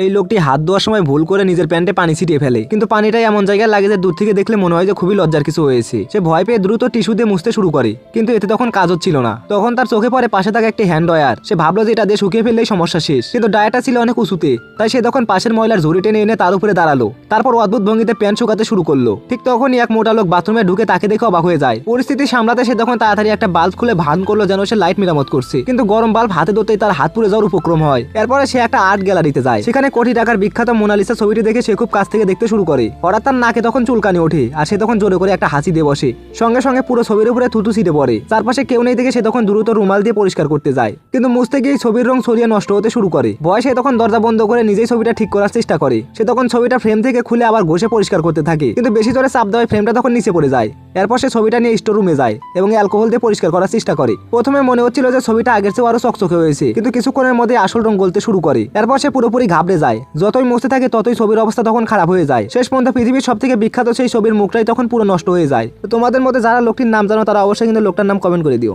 এই লোকটি হাত ধোয়ার সময় ভুল করে নিজের প্যান্টে পানি ছিটিয়ে ফেলে, কিন্তু পানিটাই এমন জায়গায় লাগে যে দূর থেকে দেখলে মনে হয় যে খুবই লজ্জার কিছু হয়েছে। সে ভয় পেয়ে দ্রুত টিস্যু দিয়ে মুছতে শুরু করে, কিন্তু এতে তখন কাজ হচ্ছিল না। তখন তার চোখে পড়ে পাশে থাকা একটি হ্যান্ড ড্রয়ার। সে ভাবলো যে এটা দিয়ে শুকিয়ে ফেললেই সমস্যা শেষ, কিন্তু ড্রয়ারটা ছিল অনেক উঁচুতে, তাই সে তখন পাশের ময়লার ঝুড়ি টেনে এনে তার উপরে দাঁড়ালো। তারপর অদ্ভুত ভঙ্গিতে প্যান্ট শুকাতে শুরু করলো। ঠিক তখনই এক মোটা লোক বাথরুমে ঢুকে তাকে দেখে অবাক হয়ে যায়। পরিস্থিতি সামলাতে সে তখন তাড়াতাড়ি একটা বাল্ব খুলে ভান করলো যেন সে লাইট মেরামত করছে, কিন্তু গরম বাল্ব হাতে ধরতেই তার হাত পুড়ে যাওয়ার উপক্রম হয়। এরপরে সে একটা আর্ট গ্যালারিতে যায়। সেখানে কোটি টাকার বিখ্যাত মোনালিসা ছবিটি দেখে সে খুব কাছ থেকে দেখতে শুরু করে। হঠাৎ তার নাকে তখন চুলকানি ওঠে, আর সে তখন জোরে করে একটা হাসি দিয়ে বসে। সঙ্গে সঙ্গে পুরো ছবির উপরে থুতু ছিটে পড়ে। চারপাশে কেউ নেই দেখে সে তখন দ্রুত রুমাল দিয়ে পরিষ্কার করতে যায়, কিন্তু মুছতে গিয়ে ছবির রং ছড়িয়ে নষ্ট হতে শুরু করে। ভয় সে তখন দরজা বন্ধ করে নিজেই ছবিটা ঠিক করার চেষ্টা করে। সে তখন ছবিটা ফ্রেম থেকে খুলে আবার ঘষে পরিষ্কার করতে থাকে, কিন্তু বেশি জোরে চাপ দেওয়ায় ফ্রেমটা তখন নিচে পড়ে যায়। এরপর সে ছবিটা নিয়ে স্টোর রুমে যায় এবং অ্যালকোহল দিয়ে পরিষ্কার করার চেষ্টা করে। প্রথমে মনে হচ্ছিল যে ছবিটা আগের চেয়ে আরো চকচকে হয়েছে, কিন্তু কিছুক্ষণের মধ্যে আসল রং গলতে শুরু করে। এরপর সে পুরোপুরি ঘাবড়ে যায়। যতই মুছতে থাকে ততই ছবির অবস্থা তখন খারাপ হয়ে যায়। শেষ পর্যন্ত পৃথিবীর সব থেকে বিখ্যাত সেই ছবির মুখটাই তখন পুরো নষ্ট হয়ে যায়। তো তোমাদের মধ্যে যারা লোকটির নাম জানো তারা অবশ্যই কিন্তু লোকটার নাম কমেন্ট করে দিও।